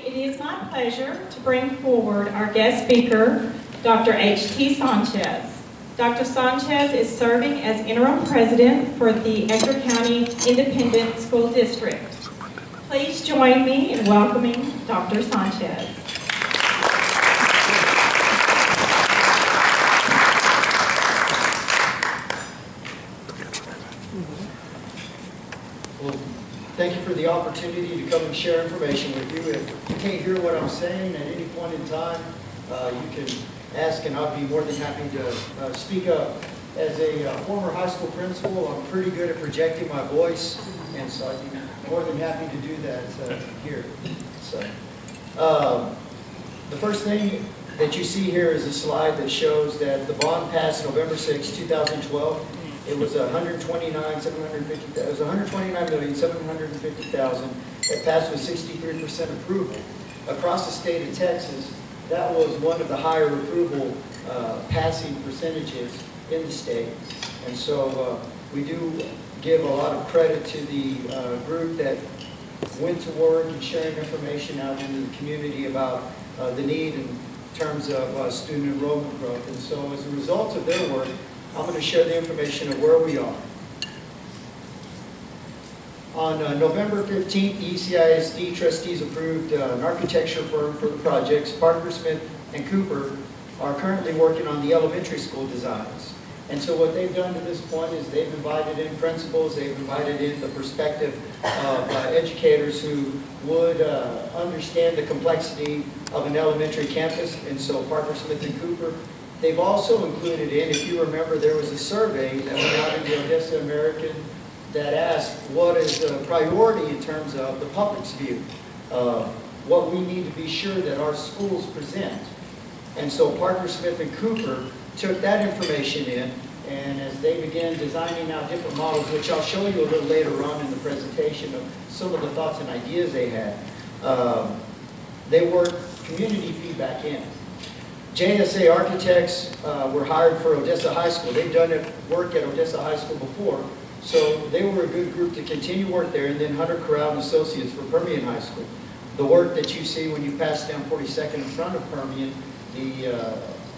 it is my pleasure to bring forward our guest speaker, Dr. H.T. Sanchez. Dr. Sanchez is serving as interim president for the Edgar County Independent School District. Please join me in welcoming Dr. Sanchez. Well, thank you for the opportunity to come and share information with you. If you can't hear what I'm saying at any point in time, you can ask and I'll be more than happy to speak up. As a former high school principal, I'm pretty good at projecting my voice, and so I'd be more than happy to do that here. So, the first thing that you see here is a slide that shows that the bond passed November 6, 2012. It was $129,750,000. It passed with 63% approval. Across the state of Texas, that was one of the higher approval passing percentages in the state. And so we do give a lot of credit to the group that went to work and sharing information out into the community about the need in terms of student enrollment growth. And so as a result of their work, I'm going to share the information of where we are. On November 15th, the ECISD trustees approved an architecture firm for the projects. Parker, Smith, and Cooper are currently working on the elementary school designs. And so what they've done to this point is they've invited in principals, they've invited in the perspective of educators who would understand the complexity of an elementary campus. And so Parker, Smith, and Cooper, they've also included in, if you remember, there was a survey that went out in the Odessa American that asked what is the priority in terms of the public's view of what we need to be sure that our schools present. And so Parker, Smith, and Cooper took that information in, and as they began designing out different models, which I'll show you a little later on in the presentation of some of the thoughts and ideas they had, they worked community feedback in. JSA architects were hired for Odessa High School. They've done work at Odessa High School before, so they were a good group to continue work there. And then Hunter Corral and Associates for Permian High School. The work that you see when you pass down 42nd in front of Permian, the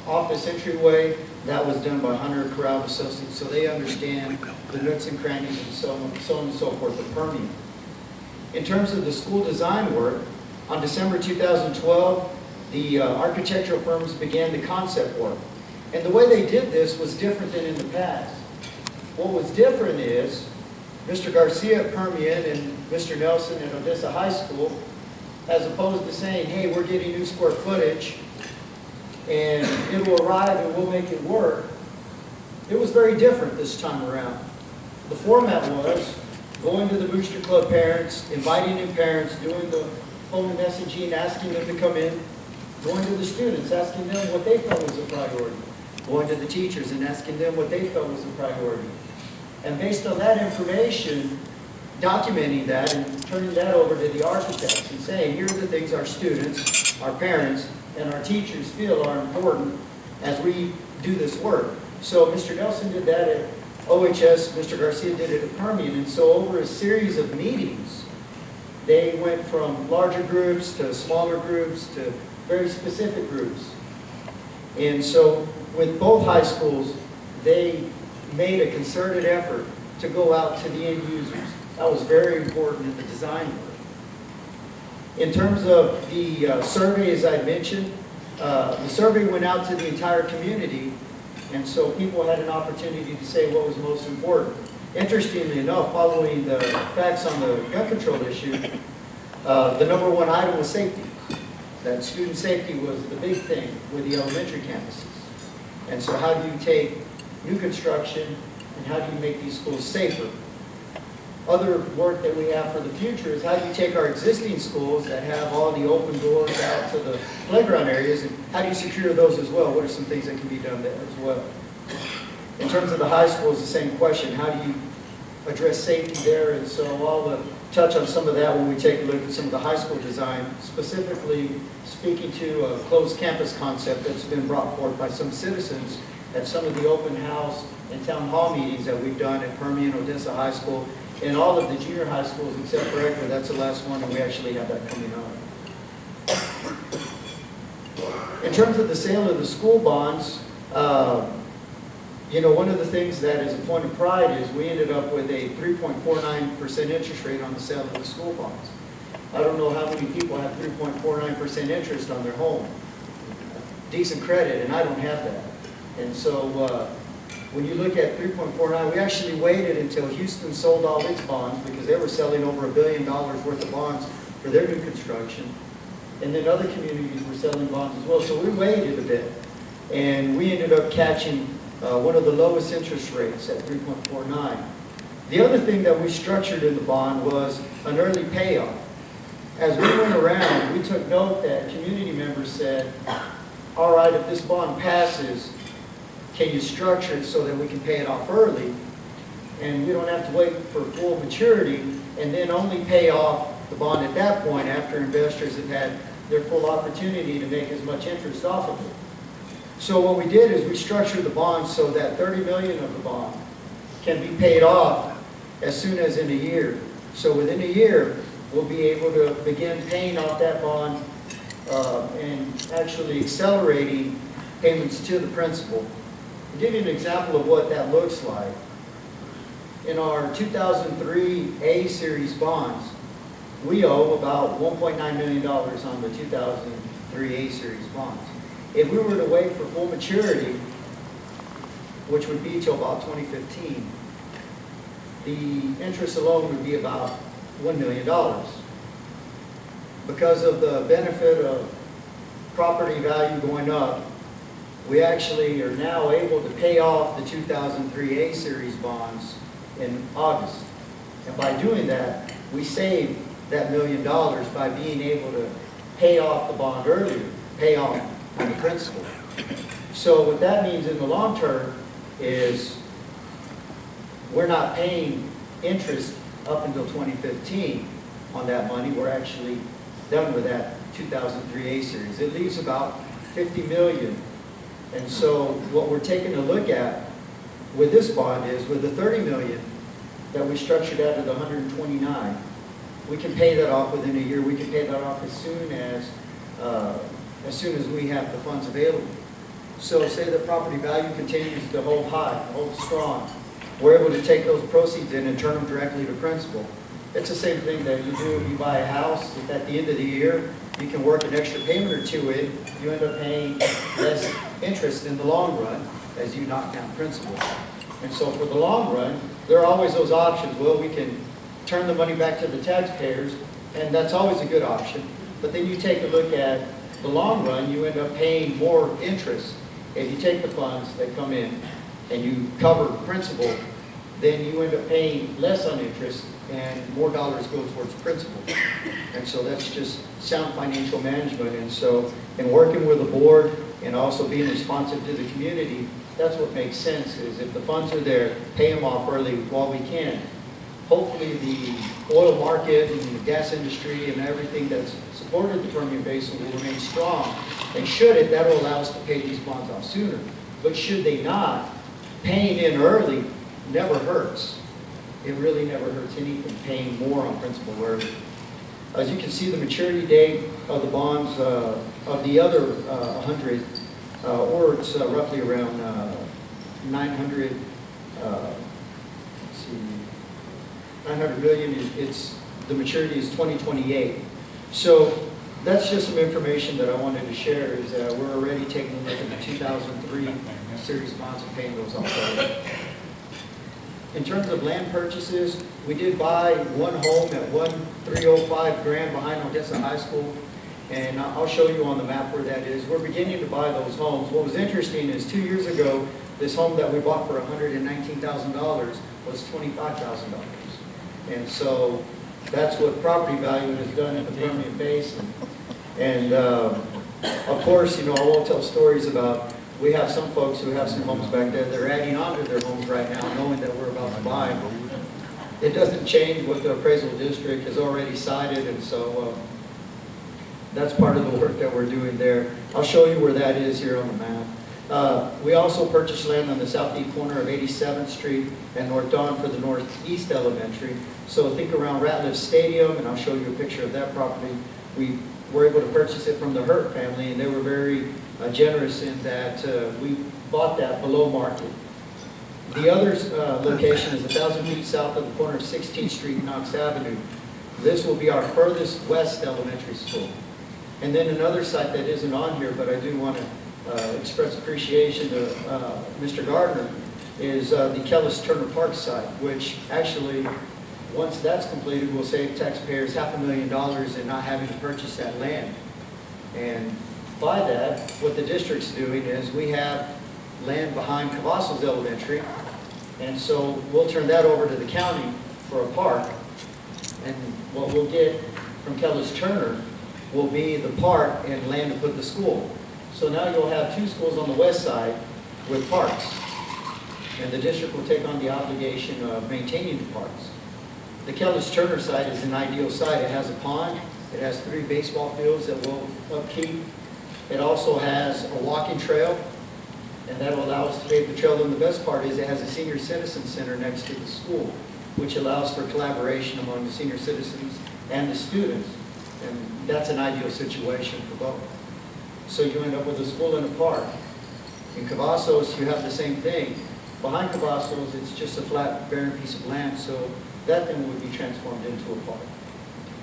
office entryway, that was done by Hunter Corral and Associates, so they understand the nooks and crannies and so on and so forth of Permian. In terms of the school design work, on December 2012, the architectural firms began the concept work. And the way they did this was different than in the past. What was different is Mr. Garcia at Permian and Mr. Nelson at Odessa High School, as opposed to saying, hey, we're getting new square footage and it will arrive and we'll make it work, it was very different this time around. The format was going to the Booster Club parents, inviting in parents, doing the phone messaging, asking them to come in, going to the students, asking them what they felt was a priority, going to the teachers and asking them what they felt was a priority. And based on that information, documenting that and turning that over to the architects and saying, here are the things our students, our parents, and our teachers feel are important as we do this work. So Mr. Nelson did that at OHS, Mr. Garcia did it at Permian, and so over a series of meetings, they went from larger groups to smaller groups to very specific groups. And so with both high schools, they made a concerted effort to go out to the end users. That was very important in the design work. In terms of the survey, as I mentioned, the survey went out to the entire community, and so people had an opportunity to say what was most important. Interestingly enough, following the facts on the gun control issue, the #1 item was safety. That student safety was the big thing with the elementary campuses. And so how do you take new construction and how do you make these schools safer? Other work that we have for the future is how do you take our existing schools that have all the open doors out to the playground areas and how do you secure those as well? What are some things that can be done there as well? In terms of the high schools, the same question. How do you address safety there? And so I'll touch on some of that when we take a look at some of the high school design, specifically speaking to a closed campus concept that's been brought forth by some citizens at some of the open house and town hall meetings that we've done at Permian, Odessa High School, and all of the junior high schools except for Edgar. That's the last one, and we actually have that coming on. In terms of the sale of the school bonds, you know, one of the things that is a point of pride is we ended up with a 3.49% interest rate on the sale of the school bonds. I don't know how many people have 3.49% interest on their home. Decent credit, and I don't have that. And so when you look at 3.49, we actually waited until Houston sold all its bonds because they were selling over $1 billion worth of bonds for their new construction. And then other communities were selling bonds as well. So we waited a bit. And we ended up catching one of the lowest interest rates at 3.49. The other thing that we structured in the bond was an early payoff. As we went around, we took note that community members said, all right, if this bond passes, can you structure it so that we can pay it off early? And we don't have to wait for full maturity and then only pay off the bond at that point after investors have had their full opportunity to make as much interest off of it. So what we did is we structured the bond so that $30 million of the bond can be paid off as soon as in a year. So within a year, we'll be able to begin paying off that bond and actually accelerating payments to the principal. I'll give you an example of what that looks like. In our 2003 A series bonds, we owe about $1.9 million on the 2003 A series bonds. If we were to wait for full maturity, which would be till about 2015, the interest alone would be about $1 million. Because of the benefit of property value going up, we actually are now able to pay off the 2003 A series bonds in August. And by doing that, we saved that $1 million by being able to pay off the bond earlier, pay off on the principal. So what that means in the long term is we're not paying interest up until 2015 on that money. We're actually done with that 2003 A series. It leaves about $50 million. And so what we're taking a look at with this bond is with the $30 million that we structured out of the 129, we can pay that off within a year. We can pay that off as soon as we have the funds available. So say the property value continues to hold high, hold strong. We're able to take those proceeds in and turn them directly to principal. It's the same thing that you do if you buy a house. If at the end of the year you can work an extra payment or two in, you end up paying less interest in the long run as you knock down principal. And so for the long run, there are always those options. Well, we can turn the money back to the taxpayers, and that's always a good option. But then you take a look at the long run, you end up paying more interest. If you take the funds that come in and you cover principal, then you end up paying less on interest and more dollars go towards principal. And so that's just sound financial management. And so in working with the board and also being responsive to the community, that's what makes sense is if the funds are there, pay them off early while we can. Hopefully the oil market and the gas industry and everything that's supported the Permian Basin will remain strong. And should it, that will allow us to pay these bonds off sooner. But should they not, paying in early never hurts. It really never hurts anything, paying more on principal early. As you can see, the maturity date of the bonds of the other 100, or it's roughly around 900, let's see, 900 million, the maturity is 2028. So that's just some information that I wanted to share is that we're already taking a look at the 2003 series bonds and paying those off early. In terms of land purchases, we did buy one home at 1305 Grand behind Odessa High School, and I'll show you on the map where that is. We're beginning to buy those homes. What was interesting is 2 years ago, this home that we bought for $119,000 was $25,000. And so that's what property value has done in the Permian Basin. And of course, you know, I won't tell stories about, we have some folks who have some homes back there, they're adding on to their homes right now knowing that we're about to buy them. It doesn't change what the appraisal district has already cited, and so that's part of the work that we're doing there. I'll show you where that is here on the map. We also purchased land on the southeast corner of 87th Street and North Dawn for the Northeast Elementary. So think around Ratliff Stadium, and I'll show you a picture of that property. we were able to purchase it from the Hurt family, and they were very generous in that we bought that below market. The other location is 1,000 feet south of the corner of 16th Street and Knox Avenue. This will be our furthest west elementary school. And then another site that isn't on here, but I do want to express appreciation to Mr. Gardner, is the Kellis Turner Park site, which actually, once that's completed, will save taxpayers $500,000 in not having to purchase that land. And by that, what the district's doing is we have land behind Cavazos Elementary, and so we'll turn that over to the county for a park, and what we'll get from Kellis Turner will be the park and land to put the school. So now you'll have two schools on the west side with parks, and the district will take on the obligation of maintaining the parks. The Kellis Turner site is an ideal site. It has a pond, it has 3 baseball fields that will upkeep. It also has a walking trail, and that will allow us to pave the trail. And the best part is it has a senior citizen center next to the school, which allows for collaboration among the senior citizens and the students. And that's an ideal situation for both. So you end up with a school and a park. In Cavazos, you have the same thing. Behind Cavazos, it's just a flat, barren piece of land, so that then would be transformed into a park.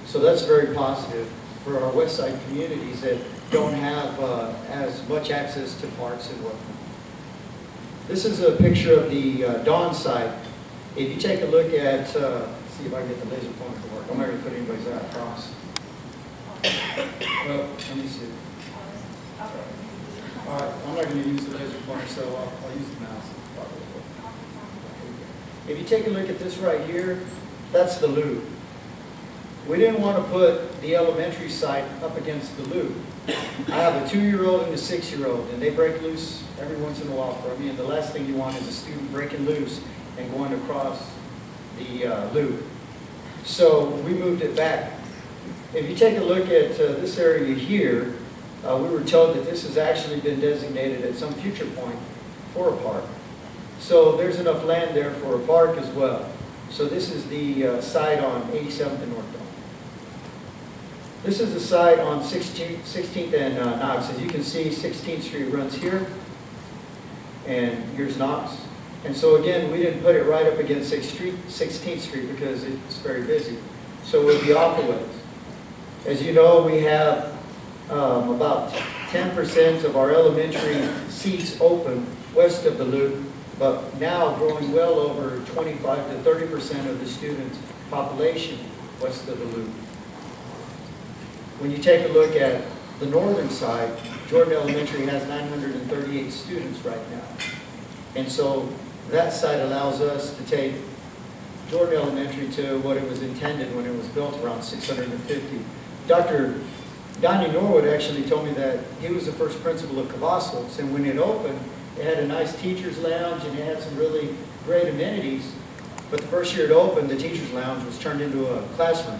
So that's very positive for our west side communities that don't have as much access to parks and whatnot. This is a picture of the Dawn site. If you take a look at, see if I can get the laser pointer to work. I'm not going to put anybody's eye across. Well, let me see. All right, I'm not going to use the laser pointer, so I'll use the mouse. If you take a look at this right here, that's the loop. We didn't want to put the elementary site up against the loop. I have a 2-year-old and a 6-year-old, and they break loose every once in a while from me, and the last thing you want is a student breaking loose and going across the loop. So we moved it back. If you take a look at this area here, we were told that this has actually been designated at some future point for a park. So there's enough land there for a park as well. So this is the site on 87th and North Dawn. This is the site on 16th and Knox. As you can see, 16th Street runs here, and here's Knox. And so again, we didn't put it right up against 16th Street because it's very busy. So it would be off the ways. As you know, we have about 10% of our elementary seats open west of the loop, but now growing well over 25 to 30% of the student population west of the loop. When you take a look at the northern side, Jordan Elementary has 938 students right now. And so that site allows us to take Jordan Elementary to what it was intended when it was built, around 650. Dr. Donnie Norwood actually told me that he was the first principal of Cavazos, and when it opened, it had a nice teacher's lounge and it had some really great amenities. But the first year it opened, the teacher's lounge was turned into a classroom.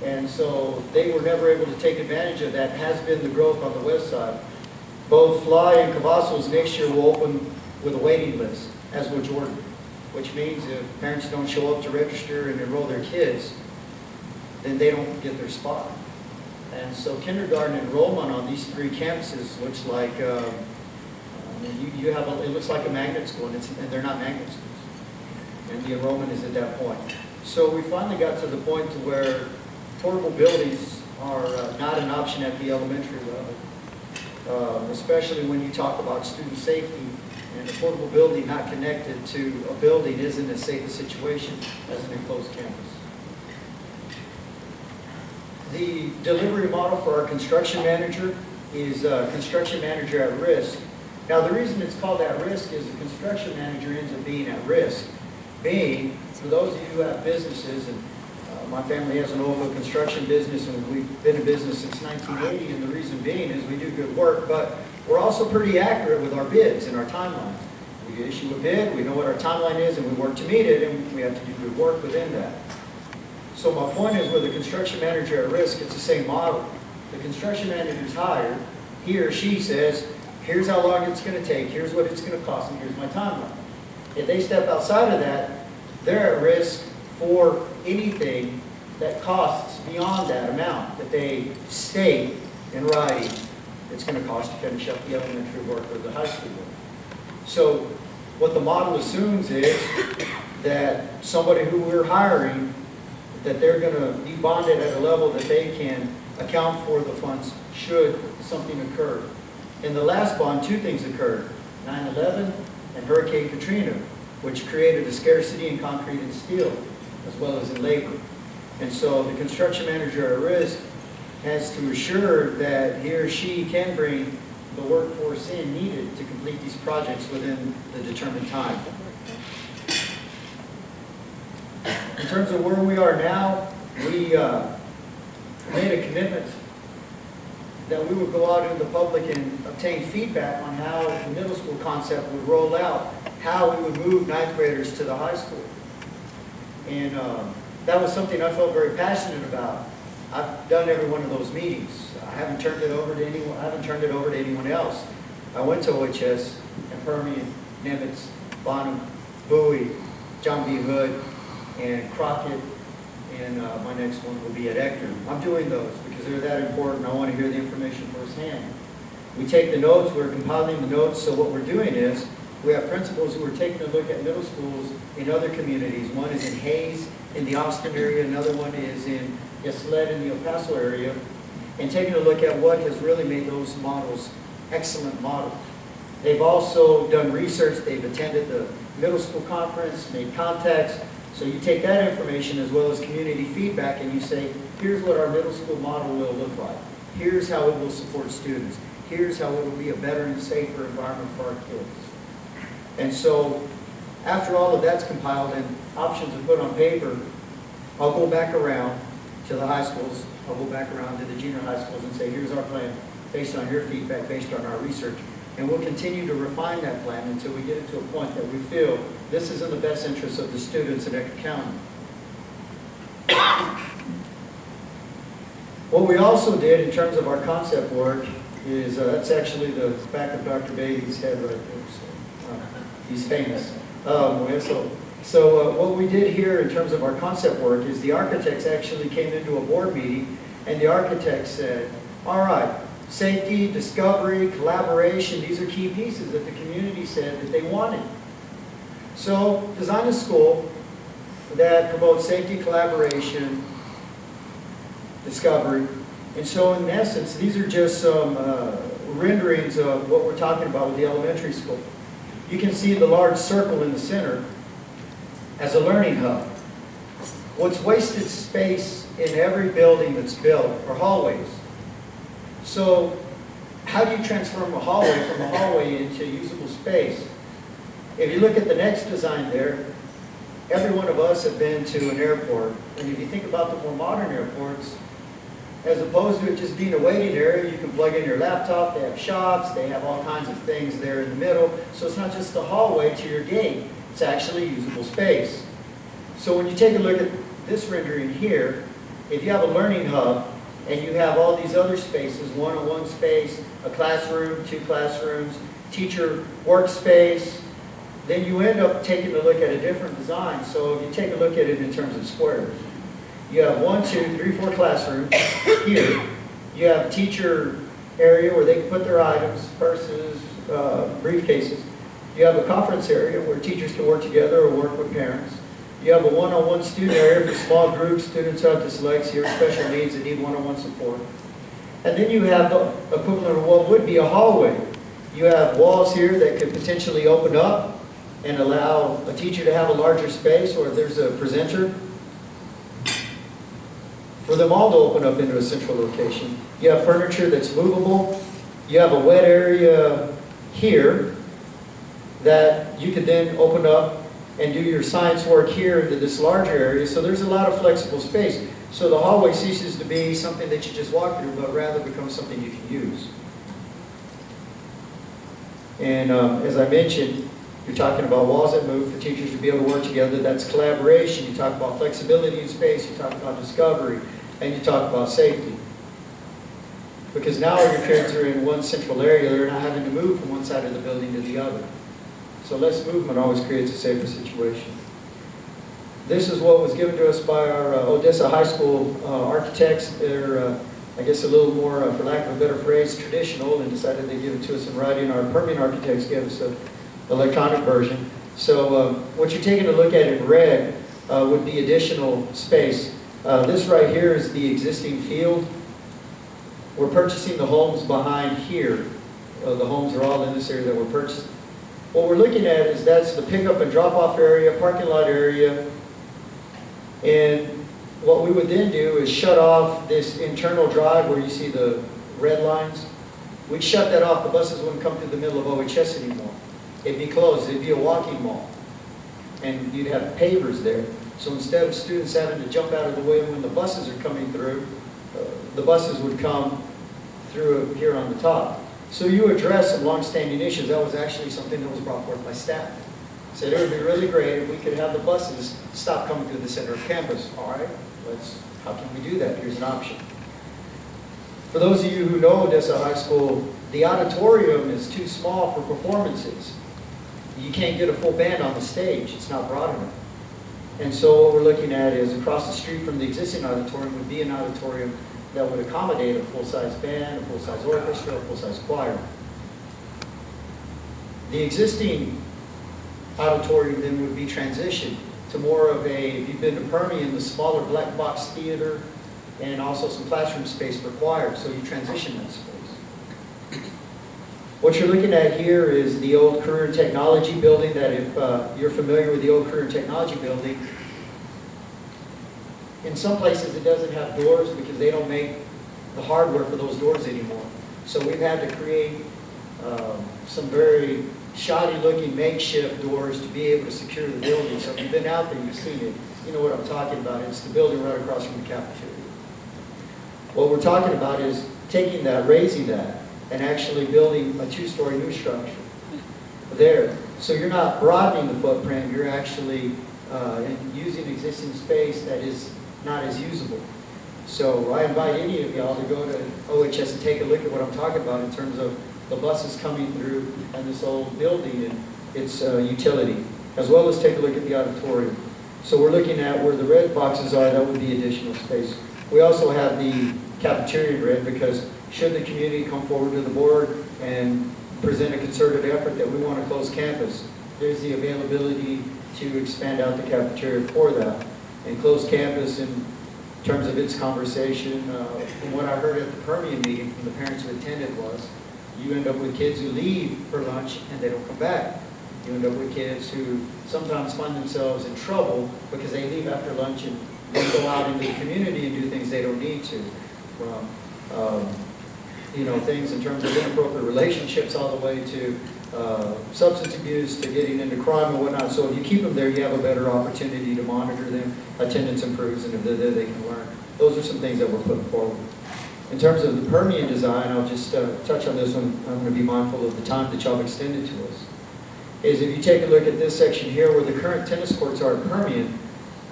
And so they were never able to take advantage of that. Has been the growth on the west side. Both Fly and Cavazos next year will open with a waiting list, as will Jordan, which means if parents don't show up to register and enroll their kids, then they don't get their spot. And so kindergarten enrollment on these 3 campuses looks like it looks like a magnet school, and they're not magnet schools. And the enrollment is at that point. So we finally got to the point to where portable buildings are not an option at the elementary level, especially when you talk about student safety, and a portable building not connected to a building isn't as safe a situation as an enclosed campus. The delivery model for our construction manager is construction manager at risk. Now the reason it's called at risk is the construction manager ends up being at risk. Being, for those of you who have businesses, and my family has an oil construction business, and we've been in business since 1980, and the reason being is we do good work, but we're also pretty accurate with our bids and our timeline. We issue a bid, we know what our timeline is, and we work to meet it, and we have to do good work within that. So my point is, with a construction manager at risk, it's the same model. The construction manager is hired, he or she says, here's how long it's going to take, here's what it's going to cost, and here's my timeline. If they step outside of that, they're at risk for anything that costs beyond that amount that they state in writing, it's going to cost to finish up the elementary work or the high school work. So what the model assumes is that somebody who we're hiring, that they're going to be bonded at a level that they can account for the funds should something occur. In the last bond, two things occurred: 9/11 and Hurricane Katrina, which created a scarcity in concrete and steel, as well as in labor. And so the construction manager at risk has to assure that he or she can bring the workforce in needed to complete these projects within the determined time. In terms of where we are now, we made a commitment that we would go out in the public and obtain feedback on how the middle school concept would roll out, how we would move ninth graders to the high school. And that was something I felt very passionate about. I've done every one of those meetings. I haven't turned it over to anyone. I haven't turned it over to anyone else. I went to OHS and Permian, Nimitz, Bonham, Bowie, John B. Hood, and Crockett, and my next one will be at Ector. I'm doing those because they're that important. I want to hear the information firsthand. We take the notes. We're compiling the notes. So what we're doing is we have principals who are taking a look at middle schools in other communities. One is in Hayes in the Austin area. Another one is in Yslett in the El Paso area, and taking a look at what has really made those models excellent models. They've also done research. They've attended the middle school conference, made contacts. So you take that information as well as community feedback and you say, here's what our middle school model will look like. Here's how it will support students. Here's how it will be a better and safer environment for our kids. And so after all of that's compiled and options are put on paper, I'll go back around to the high schools. I'll go back around to the junior high schools and say, here's our plan based on your feedback, based on our research. And we'll continue to refine that plan until we get it to a point that we feel this is in the best interest of the students in Ector County. What we also did in terms of our concept work is, that's actually the back of Dr. Beatty's head right there. So, he's famous. So what we did here in terms of our concept work is the architects actually came into a board meeting and the architects said, all right, safety, discovery, collaboration, these are key pieces that the community said that they wanted. So design a school that promotes safety, collaboration, discovery. And so in essence, these are just some renderings of what we're talking about with the elementary school. You can see the large circle in the center as a learning hub. What's wasted space in every building that's built are hallways. So how do you transform a hallway from a hallway into usable space? If you look at the next design there, every one of us have been to an airport. And if you think about the more modern airports, as opposed to it just being a waiting area, you can plug in your laptop, they have shops, they have all kinds of things there in the middle. So it's not just the hallway to your gate, it's actually usable space. So when you take a look at this rendering here, if you have a learning hub, and you have all these other spaces, one-on-one space, a classroom, 2 classrooms, teacher workspace, then you end up taking a look at a different design. So if you take a look at it in terms of squares, you have 1, 2, 3, 4 classrooms here. You have a teacher area where they can put their items, purses, briefcases. You have a conference area where teachers can work together or work with parents. You have a one-on-one student area for small groups, students who have dyslexia or special needs that need one-on-one support. And then you have the equivalent of what would be a hallway. You have walls here that could potentially open up and allow a teacher to have a larger space, or if there's a presenter, for them all to open up into a central location. You have furniture that's movable. You have a wet area here that you could then open up and do your science work here into this larger area. So there's a lot of flexible space. So the hallway ceases to be something that you just walk through, but rather becomes something you can use. And as I mentioned, you're talking about walls that move for teachers to be able to work together. That's collaboration. You talk about flexibility in space. You talk about discovery. And you talk about safety. Because now your kids are in one central area. They're not having to move from one side of the building to the other. So less movement always creates a safer situation. This is what was given to us by our Odessa High School architects. They're, I guess, a little more, for lack of a better phrase, traditional, and decided to give it to us in writing. Our permanent architects gave us an electronic version. So what you're taking a look at in red would be additional space. This right here is the existing field. We're purchasing the homes behind here. The homes are all in this area that we're purchasing. What we're looking at is that's the pickup and drop-off area, parking lot area. And what we would then do is shut off this internal drive where you see the red lines. We'd shut that off. The buses wouldn't come through the middle of OHS anymore. It'd be closed. It'd be a walking mall. And you'd have pavers there. So instead of students having to jump out of the way when the buses are coming through, the buses would come through here on the top. So you address some long-standing issues. That was actually something that was brought forth by staff. Said it would be really great if we could have the buses stop coming through the center of campus. All right, how can we do that? Here's an option. For those of you who know Odessa High School, the auditorium is too small for performances. You can't get a full band on the stage. It's not broad enough. And so what we're looking at is across the street from the existing auditorium would be an auditorium that would accommodate a full-size band, a full-size orchestra, a full-size choir. The existing auditorium then would be transitioned to more of a, if you've been to Permian, the smaller black box theater and also some classroom space for choir, so you transition that space. What you're looking at here is the old Career and Technology building that if you're familiar with the old Career and Technology building, in some places it doesn't have doors because they don't make the hardware for those doors anymore. So we've had to create some very shoddy looking makeshift doors to be able to secure the building. So if you've been out there, you've seen it. You know what I'm talking about. It's the building right across from the cafeteria. What we're talking about is taking that, raising that, and actually building a two-story new structure there. So you're not broadening the footprint, you're actually using existing space that is not as usable. So I invite any of y'all to go to OHS and take a look at what I'm talking about in terms of the buses coming through and this old building and its utility, as well as take a look at the auditorium. So we're looking at where the red boxes are, that would be additional space. We also have the cafeteria in red because should the community come forward to the board and present a concerted effort that we want to close campus, there's the availability to expand out the cafeteria for that. And close campus in terms of its conversation, from what I heard at the Permian meeting from the parents who attended was, you end up with kids who leave for lunch and they don't come back. You end up with kids who sometimes find themselves in trouble because they leave after lunch and they go out into the community and do things they don't need to. From you know, things in terms of inappropriate relationships all the way to substance abuse to getting into crime and whatnot. So if you keep them there, you have a better opportunity to monitor them. Attendance improves, and if they're there, they can learn. Those are some things that we're putting forward. In terms of the Permian design, I'll just touch on this one. I'm going to be mindful of the time that y'all have extended to us. Is if you take a look at this section here where the current tennis courts are at Permian,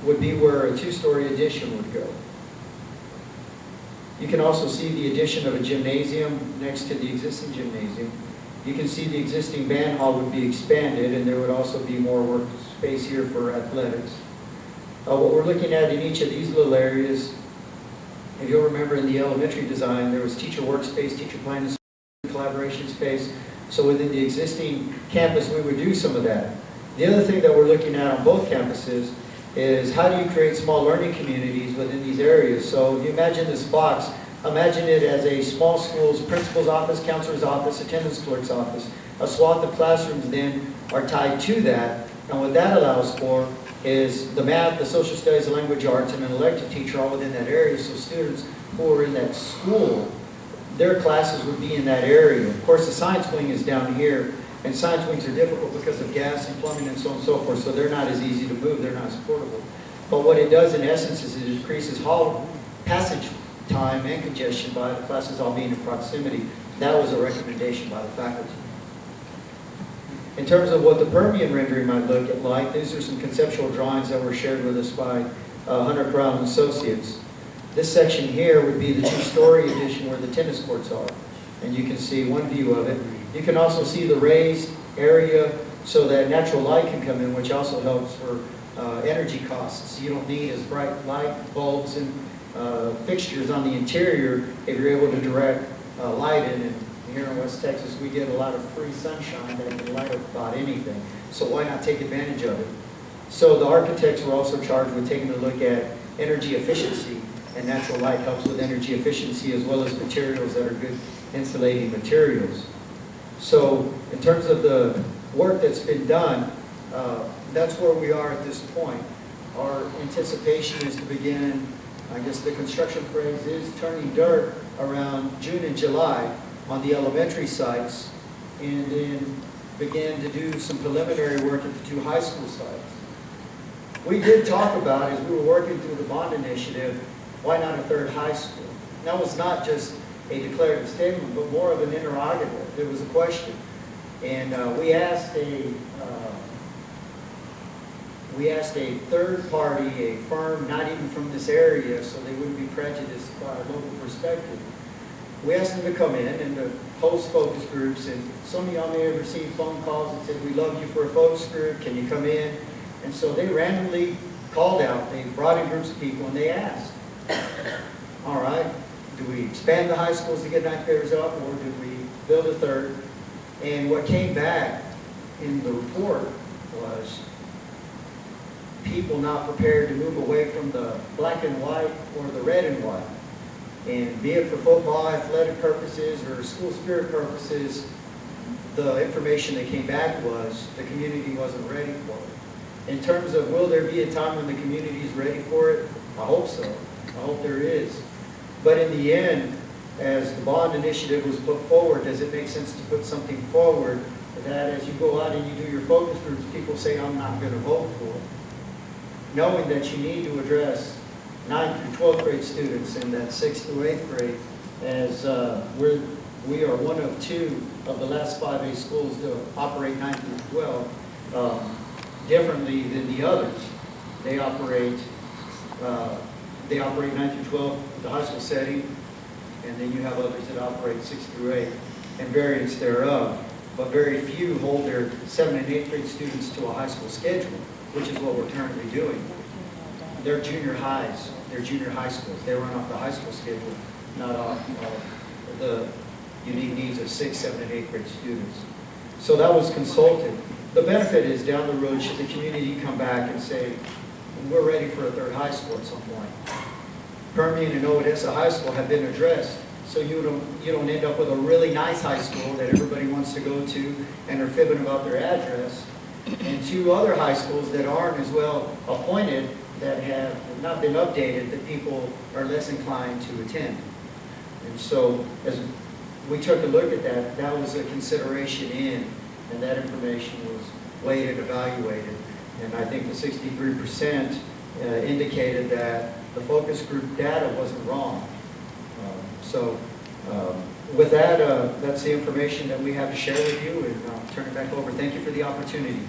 would be where a two-story addition would go. You can also see the addition of a gymnasium next to the existing gymnasium. You can see the existing band hall would be expanded, and there would also be more work space here for athletics. What we're looking at in each of these little areas, if you'll remember in the elementary design, there was teacher workspace, teacher planning, collaboration space. So within the existing campus, we would do some of that. The other thing that we're looking at on both campuses is how do you create small learning communities within these areas. So if you imagine this box, imagine it as a small school's principal's office, counselor's office, attendance clerk's office. A swath of classrooms then are tied to that, and what that allows for is the math, the social studies, the language arts, and an elective teacher all within that area, so students who are in that school, their classes would be in that area. Of course, the science wing is down here, and science wings are difficult because of gas and plumbing and so on and so forth, so they're not as easy to move, they're not as portable. But what it does in essence is it increases hall passage time and congestion by the classes all being in proximity. That was a recommendation by the faculty. In terms of what the Permian rendering might look like, these are some conceptual drawings that were shared with us by Hunter Corral and Associates. This section here would be the two-story addition where the tennis courts are. And you can see one view of it. You can also see the raised area so that natural light can come in, which also helps for energy costs. You don't need as bright light bulbs and fixtures on the interior if you're able to direct light in. And here in West Texas, we get a lot of free sunshine that can light up about anything. So why not take advantage of it? So the architects were also charged with taking a look at energy efficiency, and natural light helps with energy efficiency as well as materials that are good insulating materials. So in terms of the work that's been done, that's where we are at this point. Our anticipation is to begin, I guess the construction phase is turning dirt around June and July on the elementary sites, and then begin to do some preliminary work at the 2 high school sites. We did talk about, as we were working through the bond initiative, why not a 3rd high school? That was not just a declarative statement, but more of an interrogative. It was a question. And we asked a third party, a firm not even from this area, so they wouldn't be prejudiced by a local perspective. We asked them to come in and to host focus groups, and some of y'all may have received phone calls that said, we love you for a focus group, can you come in? And so they randomly called out, they brought in groups of people and they asked, all right, do we expand the high schools to get 9th graders up, or do we build a 3rd? And what came back in the report was people not prepared to move away from the black and white or the red and white. And be it for football, athletic purposes, or school spirit purposes, the information that came back was the community wasn't ready for it. In terms of will there be a time when the community is ready for it? I hope so. I hope there is. But in the end, as the bond initiative was put forward, does it make sense to put something forward that as you go out and you do your focus groups, people say, I'm not going to vote for it? Knowing that you need to address 9th through 12th grade students and that 6th through 8th grade, as we are one of 2 of the last 5A schools to operate 9th through 12 differently than the others. They operate 9th through 12 the high school setting, and then you have others that operate 6th through 8 and variants thereof. But very few hold their 7th and 8th grade students to a high school schedule, which is what we're currently doing. They're junior highs, they're junior high schools. They run off the high school schedule, not off the unique needs of 6th, 7th, and 8th grade students. So that was consulted. The benefit is down the road, should the community come back and say, we're ready for a 3rd high school at some point. Permian and Odessa High School have been addressed, so you don't end up with a really nice high school that everybody wants to go to and are fibbing about their address, and 2 other high schools that aren't as well appointed, that have not been updated, that people are less inclined to attend. And so as we took a look at that, that was a consideration in, and that information was weighed and evaluated. And I think the 63% indicated that the focus group data wasn't wrong. With that, that's the information that we have to share with you, and I'll turn it back over. Thank you for the opportunity.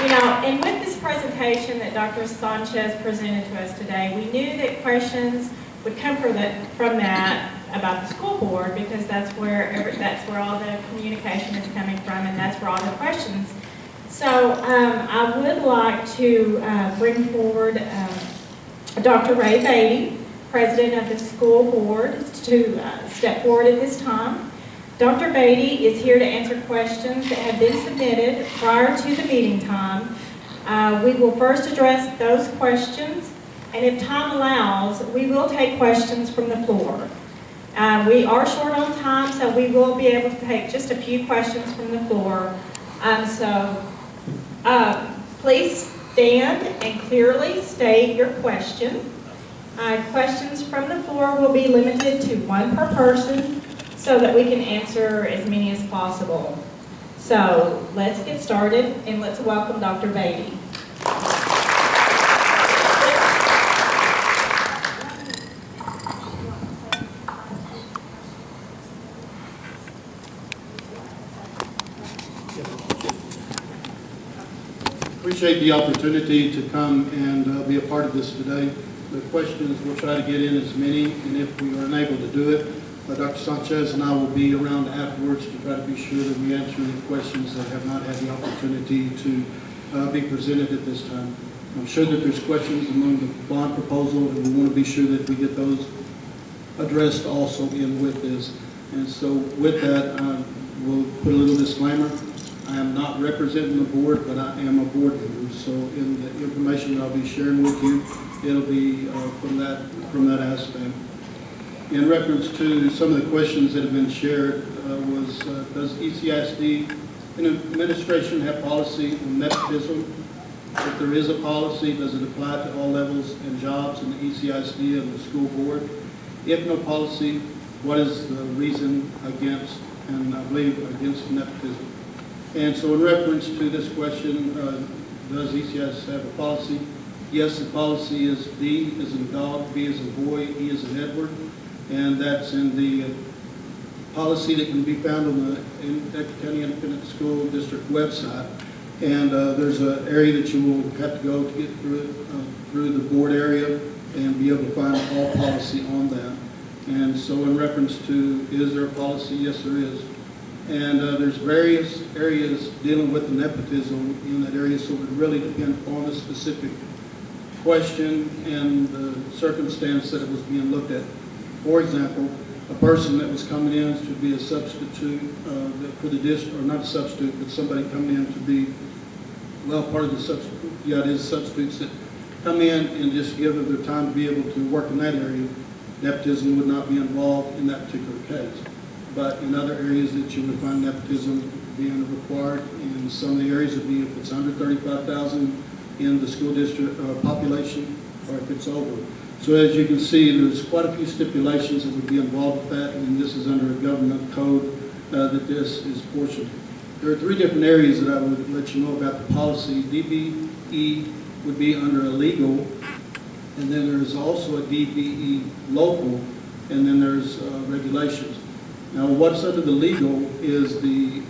You know, and with this presentation that Dr. Sanchez presented to us today, we knew that questions would come from that about the school board, because that's where all the communication is coming from, and that's where all the questions. So I would like to bring forward Dr. Ray Beaty, president of the school board, to step forward at this time. Dr. Beaty is here to answer questions that have been submitted prior to the meeting time. We will first address those questions, and if time allows, we will take questions from the floor. We are short on time, so we will be able to take just a few questions from the floor. Please stand and clearly state your question. Questions from the floor will be limited to 1 per person, so that we can answer as many as possible. So let's get started, and let's welcome Dr. Beaty. Appreciate the opportunity to come and be a part of this today. The questions, we'll try to get in as many, and if we are unable to do it, Dr. Sanchez and I will be around afterwards to try to be sure that we answer any questions that have not had the opportunity to be presented at this time. I'm sure that there's questions among the bond proposal, and we want to be sure that we get those addressed also in with this. And so with that, we'll put a little disclaimer. I am not representing the board, but I am a board member. So in the information that I'll be sharing with you, it'll be from that aspect. In reference to some of the questions that have been shared, does ECISD administration have policy on nepotism? If there is a policy, does it apply to all levels and jobs in the ECISD and the school board? If no policy, what is the reason against, and I believe against nepotism? And so in reference to this question, does ECIS have a policy? Yes, the policy is D as in dog, B as in boy, E as in Edward. And that's in the policy that can be found on the Ector County Independent School District website. And there's an area that you will have to go to get through the board area and be able to find all policy on that. And so in reference to, is there a policy? Yes, there is. And there's various areas dealing with the nepotism in that area, so it would really depend on the specific question and the circumstance that it was being looked at. For example, a person that was coming in to be a substitute for the district, or not a substitute, but somebody coming in to be, well, part of the substitute, yeah, it is substitutes that come in and just give them their time to be able to work in that area. Nepotism would not be involved in that particular case. But in other areas that you would find nepotism being required, in some of the areas would be if it's under 35,000 in the school district population, or if it's over. So as you can see, there's quite a few stipulations that would be involved with that, and this is under a government code that this is portioned. There are three different areas that I would let you know about the policy. DBE would be under a legal, and then there's also a DBE local, and then there's regulations. Now, what's under the legal is the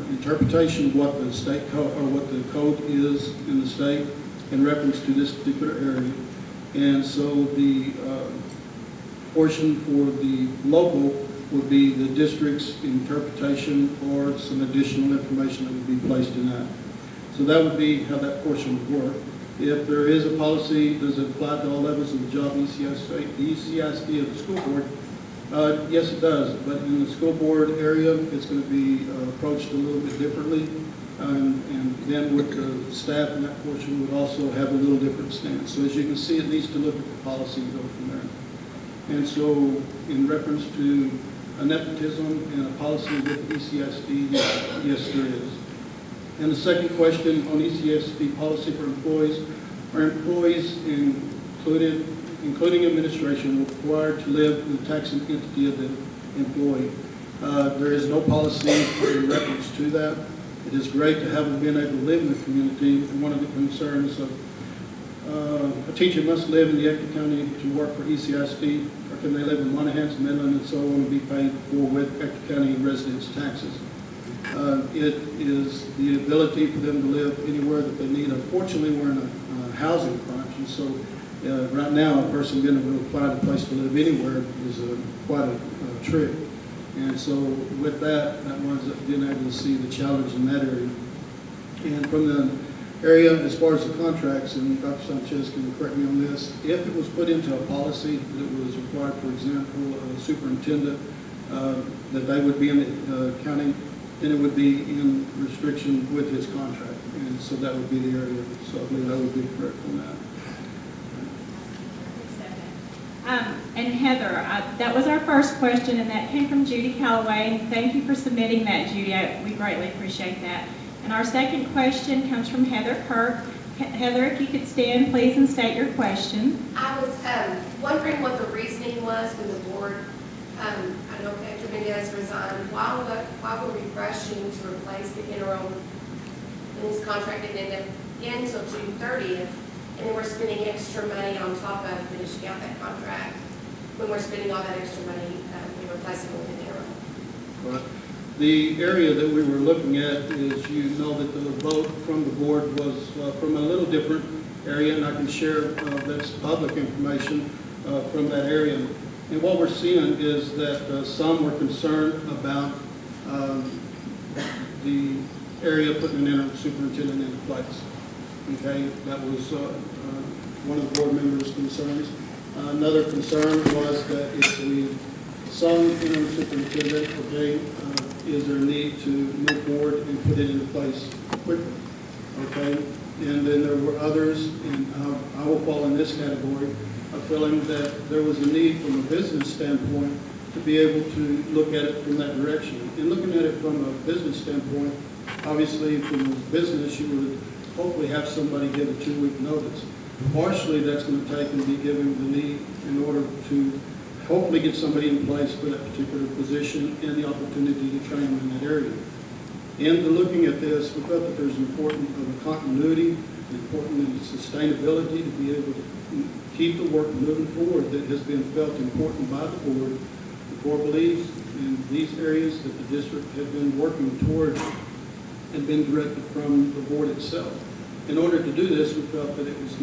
interpretation of what the state code, or what the code is in the state in reference to this particular area. And so the portion for the local would be the district's interpretation or some additional information that would be placed in that. So that would be how that portion would work. If there is a policy, does it apply to all levels of the job ECISD of the school board? Yes, it does. But in the school board area, it's going to be approached a little bit differently. And then with the staff in that portion would also have a little different stance. So as you can see, it needs to look at the policy and go from there. And so in reference to a nepotism and a policy with ECISD, yes, there is. And the second question on ECISD policy for employees, are employees including administration required to live in the taxing entity of the employee? There is no policy in reference to that. It is great to have them being able to live in the community. And one of the concerns of a teacher must live in the Ector County to work for ECISD, or can they live in Monahans, Midland, and so on, and be paid for with Ector County residence taxes? It is the ability for them to live anywhere that they need. Unfortunately, we're in a housing crunch, and so right now, a person being able to find a place to live anywhere is quite a trick. And so with that, that winds up being able to see the challenge in that area. And from the area, as far as the contracts, and Dr. Sanchez can correct me on this, if it was put into a policy that it was required, for example, a superintendent, that they would be in the county, then it would be in restriction with his contract. And so that would be the area. So I believe that would be correct on that. And Heather, that was our first question, and that came from Judy Calloway. Thank you for submitting that, Judy. We greatly appreciate that. And our second question comes from Heather Kirk. Heather, if you could stand, please, and state your question. I was wondering what the reasoning was when the board, I know Hector Mendez resigned. Why were we rushing to replace the interim when his contract didn't end until June 30th? And then we're spending extra money on top of finishing out that contract when we're spending all that extra money in replacing with an interim. Right. The area that we were looking at is, you know, that the vote from the board was from a little different area, and I can share that's public information from that area. And what we're seeing is that some were concerned about the area putting an interim superintendent into place. Okay, that was one of the board members' concerns. Another concern was that if we saw an interim superintendent, okay, is there a need to move forward and put it into place quickly? Okay, and then there were others, and I will fall in this category, of feeling that there was a need from a business standpoint to be able to look at it from that direction. And looking at it from a business standpoint, obviously from a business, you would hopefully have somebody give a 2-week notice. Partially, that's going to take and be given the need in order to hopefully get somebody in place for that particular position and the opportunity to train them in that area. And to looking at this, we felt that there's important of a continuity, important in sustainability to be able to keep the work moving forward that has been felt important by the board. The board believes in these areas that the district had been working towards and been directed from the board itself. In order to do this, we felt that it was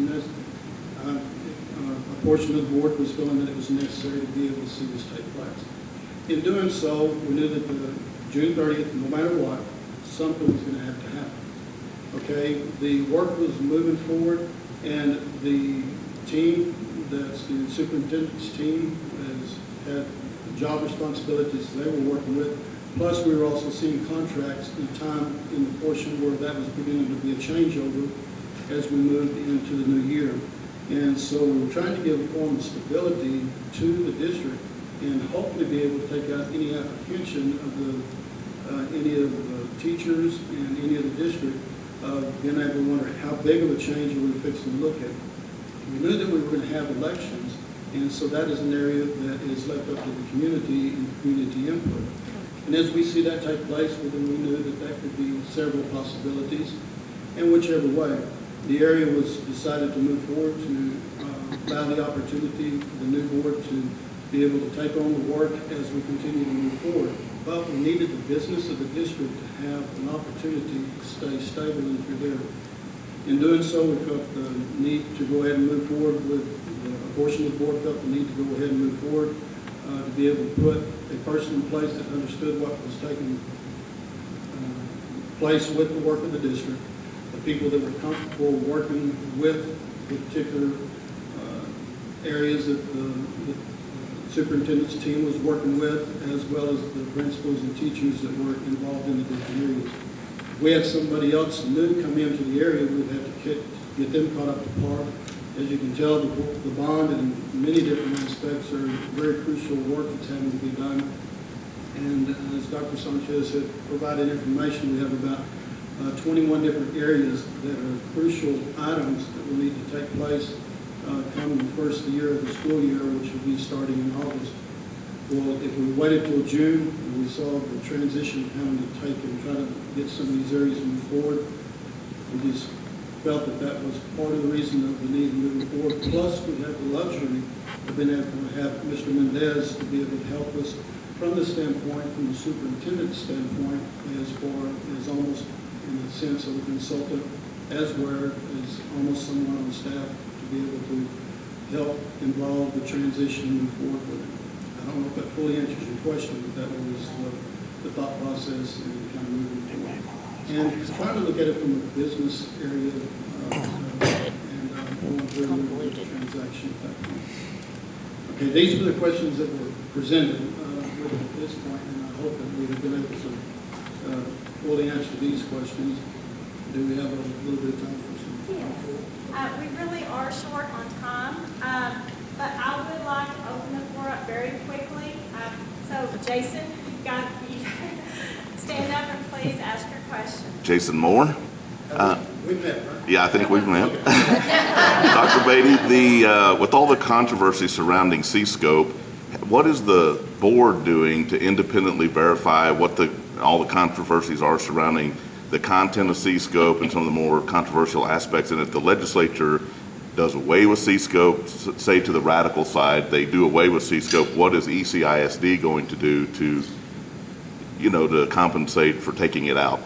a portion of the board was feeling that it was necessary to be able to see this take place. In doing so, we knew that the June 30th, no matter what, something was going to have to happen. Okay, the work was moving forward, and the team, that's the superintendent's team, has had job responsibilities they were working with. Plus, we were also seeing contracts in time in the portion where that was beginning to be a changeover as we moved into the new year. And so we were trying to give a form of stability to the district and hopefully be able to take out any apprehension of any of the teachers and any of the district being able to wonder how big of a change are we fixing to look at. We knew that we were going to have elections, and so that is an area that is left up to the community and community input. And as we see that take place, well, then we knew that that could be several possibilities. And whichever way, the area was decided to move forward to allow the opportunity for the new board to be able to take on the work as we continue to move forward. But we needed the business of the district to have an opportunity to stay stable and through there. In doing so, we felt the need to go ahead and move forward with, a portion of the board felt the need to go ahead and move forward to be able to put a person in place that understood what was taking place with the work of the district, the people that were comfortable working with the particular areas that the superintendent's team was working with, as well as the principals and teachers that were involved in the different areas. If we had somebody else new come into the area, we'd have to get them caught up to par. As you can tell, the bond and many different aspects are very crucial work that's having to be done. And as Dr. Sanchez had provided information, we have about 21 different areas that are crucial items that will need to take place coming the first year of the school year, which will be starting in August. Well, if we waited till June and we saw the transition having to take and try to get some of these areas to move forward, we just felt that that was part of the reason of the need to move forward. Plus, we have the luxury of being able to have Mr. Mendez to be able to help us from the standpoint, from the superintendent's standpoint, as far as almost in the sense of a consultant, as well as almost someone on staff to be able to help involve the transition and move forward with it. I don't know if that fully answers your question, but that was the thought process and kind of moving forward. And trying to look at it from a business area and going through the transaction at that point. Okay, these were the questions that were presented at this point, and I hope that we have been able to fully answer these questions. Do we have a little bit of time for some? Yes. We really are short on time, but I would like to open the floor up very quickly. So, Jason, you stand up and please ask your question. Jason Moore. We've met, right? Yeah, I think we've met. Dr. Beaty, with all the controversy surrounding CSCOPE, what is the board doing to independently verify what all the controversies are surrounding the content of CSCOPE and some of the more controversial aspects? And if the legislature does away with CSCOPE, say to the radical side, they do away with CSCOPE, what is ECISD going to do to compensate for taking it out?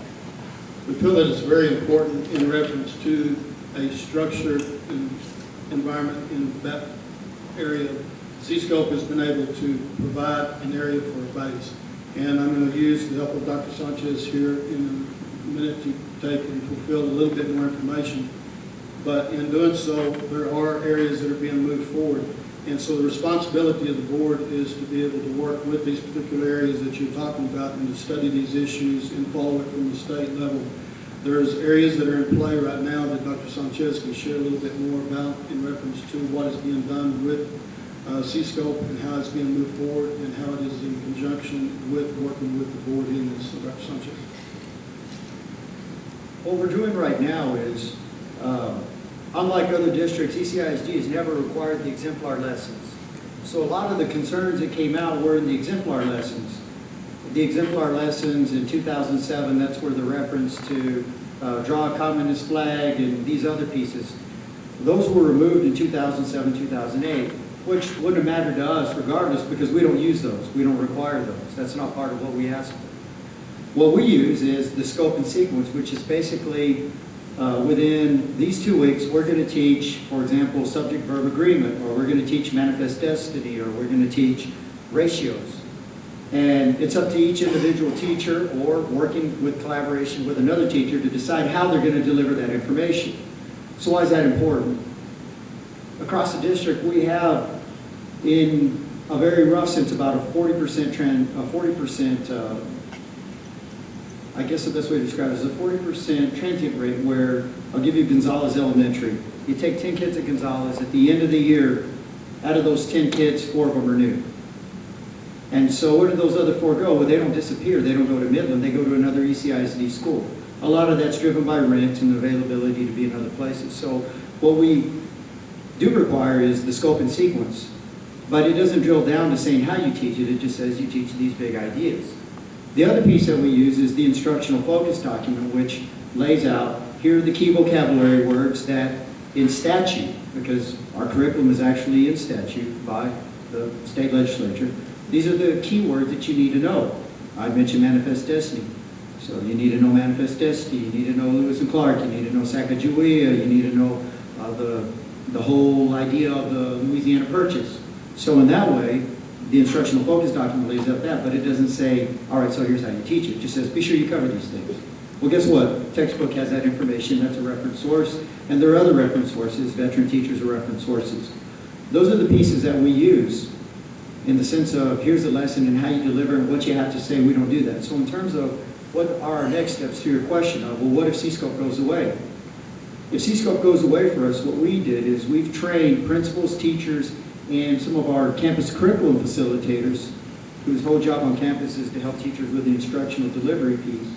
We feel that it's very important in reference to a structured environment in that area, CSCOPE has been able to provide an area for buddies. And I'm going to use the help of Dr. Sanchez here in a minute to take and fulfill a little bit more information. But in doing so, there are areas that are being moved forward. And so the responsibility of the board is to be able to work with these particular areas that you're talking about and to study these issues and follow it from the state level. There's areas that are in play right now that Dr. Sanchez can share a little bit more about in reference to what is being done with CSCOPE and how it's being moved forward and how it is in conjunction with working with the board in this. So Dr. Sanchez. What we're doing right now is, unlike other districts, ECISD has never required the exemplar lessons. So a lot of the concerns that came out were in the exemplar lessons. The exemplar lessons in 2007, that's where the reference to draw a communist flag and these other pieces. Those were removed in 2007, 2008, which wouldn't have mattered to us regardless because we don't use those. We don't require those. That's not part of what we ask for. What we use is the scope and sequence, which is basically within these 2 weeks, we're going to teach, for example, subject-verb agreement, or we're going to teach manifest destiny, or we're going to teach ratios. And it's up to each individual teacher or working with collaboration with another teacher to decide how they're going to deliver that information. So why is that important? Across the district, we have, in a very rough sense, about a 40%, I guess the best way to describe it is a 40% transient rate where, I'll give you Gonzales Elementary. You take 10 kids at Gonzales, at the end of the year, out of those 10 kids, 4 of them are new. And so where do those other 4 go? Well, they don't disappear. They don't go to Midland. They go to another ECISD school. A lot of that's driven by rent and availability to be in other places. So what we do require is the scope and sequence. But it doesn't drill down to saying how you teach it. It just says you teach these big ideas. The other piece that we use is the instructional focus document, which lays out, here are the key vocabulary words that in statute, because our curriculum is actually in statute by the state legislature, these are the key words that you need to know. I mentioned manifest destiny. So you need to know manifest destiny, you need to know Lewis and Clark, you need to know Sacagawea, you need to know the whole idea of the Louisiana Purchase. So in that way, the instructional focus document lays out that, but it doesn't say, all right, so here's how you teach it. It just says, be sure you cover these things. Well, guess what? Textbook has that information. That's a reference source. And there are other reference sources. Veteran teachers are reference sources. Those are the pieces that we use in the sense of, here's the lesson and how you deliver and what you have to say. We don't do that. So in terms of what are our next steps to your question of, well, what if CSCOPE goes away? If CSCOPE goes away for us, what we did is we've trained principals, teachers, and some of our campus curriculum facilitators, whose whole job on campus is to help teachers with the instructional delivery piece.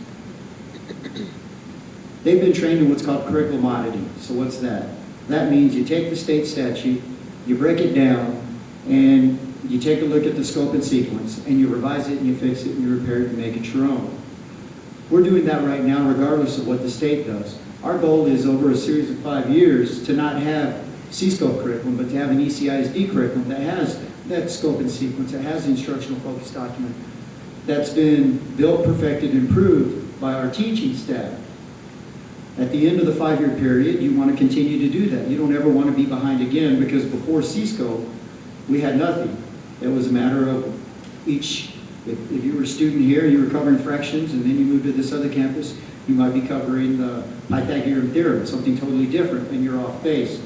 They've been trained in what's called curriculum auditing. So what's that? That means you take the state statute, you break it down, and you take a look at the scope and sequence, and you revise it, and you fix it, and you repair it, and make it your own. We're doing that right now regardless of what the state does. Our goal is over a series of 5 years to not have CSCOPE curriculum, but to have an ECISD curriculum that has that scope and sequence, that has the instructional focus document, that's been built, perfected, improved by our teaching staff. At the end of the 5-year period, you want to continue to do that. You don't ever want to be behind again, because before CSCOPE, we had nothing. It was a matter of each, if you were a student here, you were covering fractions, and then you moved to this other campus, you might be covering the Pythagorean theorem, something totally different, and you're off base.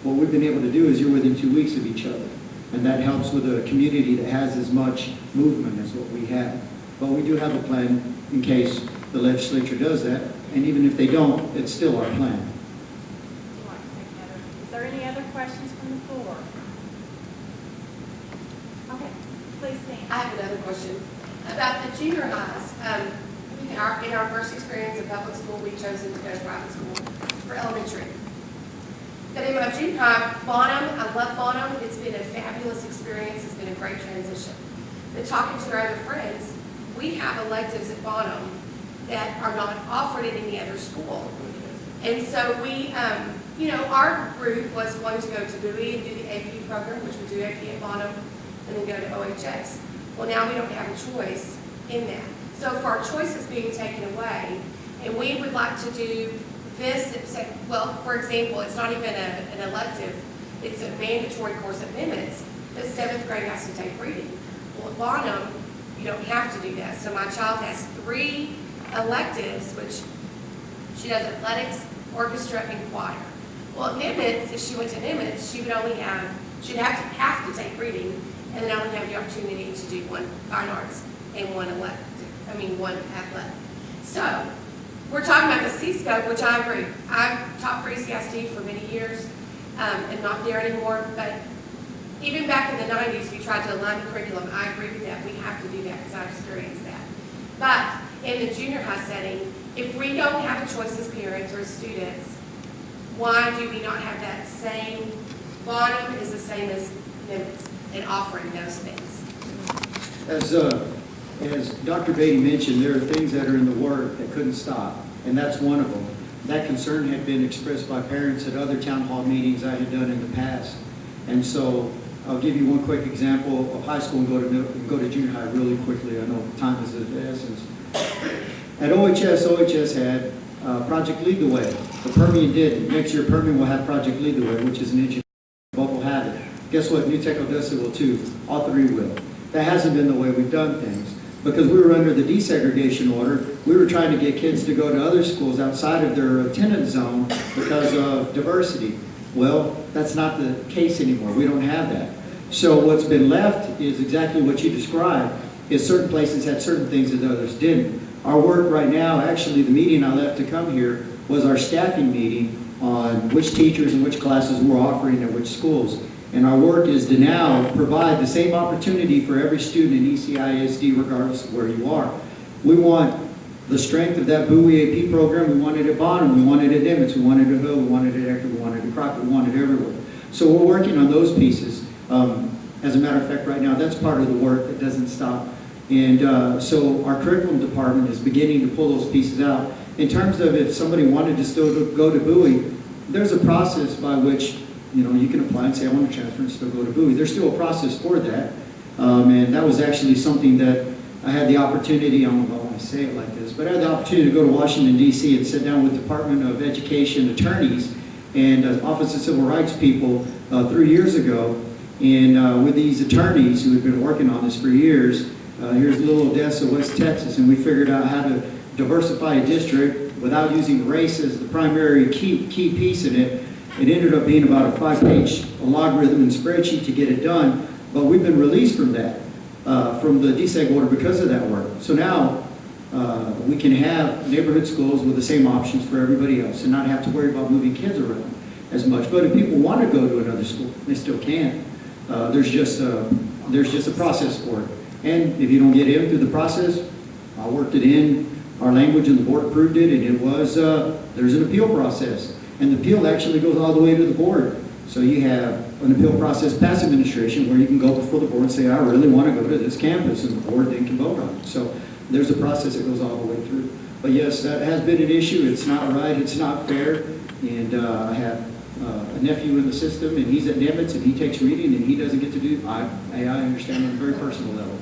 What we've been able to do is you're within 2 weeks of each other. And that helps with a community that has as much movement as what we have. But we do have a plan in case the legislature does that. And even if they don't, it's still our plan. Is there any other questions from the floor? Okay, please stand. I have another question about the junior highs. In our first experience in public school, we've chosen to go to private school for elementary. But in my junior high, Bonham, I love Bonham. It's been a fabulous experience. It's been a great transition. But talking to our other friends, we have electives at Bonham that are not offered at any other school. And so we, our group was going to go to Bowie and do the AP program, which we do AP at Bonham, and then go to OHS. Well, now we don't have a choice in that. So if our choice is being taken away, and we would like to do this, well, for example, it's not even an elective, it's a mandatory course of minutes. that 7th grade has to take reading. Well, at Bonham, you don't have to do that. So my child has 3 electives, which she does athletics, orchestra, and choir. Well, at Nimitz, if she went to Nimitz, she would only she'd have to take reading, and then only have the opportunity to do 1 fine arts and 1 1 athletic. So, we're talking about the CSCOPE, which I agree. I've taught for ECISD for many years, and not there anymore, but even back in the 90s, we tried to align the curriculum. I agree with that. We have to do that because I've experienced that. But in the junior high setting, if we don't have a choice as parents or as students, why do we not have that same, Bonham is the same as Nimitz in offering those things? As Dr. Beaty mentioned, there are things that are in the work that couldn't stop, and that's one of them. That concern had been expressed by parents at other town hall meetings I had done in the past. And so I'll give you one quick example of high school and go to junior high really quickly. I know time is of the essence. At OHS had Project Lead the Way. The Permian didn't. Next year, Permian will have Project Lead the Way, which is an engineering. Both will have it. Guess what? New Tech Odessa will too. All 3 will. That hasn't been the way we've done things. Because we were under the desegregation order, we were trying to get kids to go to other schools outside of their attendance zone because of diversity. Well, that's not the case anymore. We don't have that. So what's been left is exactly what you described, is certain places had certain things that others didn't. Our work right now, actually the meeting I left to come here, was our staffing meeting on which teachers and which classes we're offering at which schools. And our work is to now provide the same opportunity for every student in ECISD regardless of where you are. We want the strength of that BUI AP program. We want it at Bonham, we want it at Nimitz, we want it at Hill, we want it at Ector, we want it at Crockett, we want it everywhere. So we're working on those pieces. As a matter of fact, right now, that's part of the work that doesn't stop. And so our curriculum department is beginning to pull those pieces out. In terms of if somebody wanted to still go to BUI, there's a process by which you can apply and say, I want to transfer and still go to BUI. There's still a process for that. And that was actually something that I had the opportunity, I don't know if I want to say it like this, but I had the opportunity to go to Washington, D.C. and sit down with Department of Education attorneys and Office of Civil Rights people 3 years ago. And with these attorneys who had been working on this for years, here's little Odessa, West Texas, and we figured out how to diversify a district without using race as the primary key piece in it. It ended up being about a 5-page logarithm and spreadsheet to get it done, but we've been released from that, from the deseg order because of that work. So now we can have neighborhood schools with the same options for everybody else and not have to worry about moving kids around as much. But if people want to go to another school, they still can. There's just a process for it. And if you don't get in through the process, I worked it in our language and the board approved it, and it was, there's an appeal process. And the appeal actually goes all the way to the board. So you have an appeal process past administration where you can go before the board and say, I really want to go to this campus, and the board then can vote on it. So there's a process that goes all the way through. But yes, that has been an issue. It's not right, it's not fair. And I have a nephew in the system, and he's at Nimitz, and he takes reading, and he doesn't get to do, I understand on a very personal level.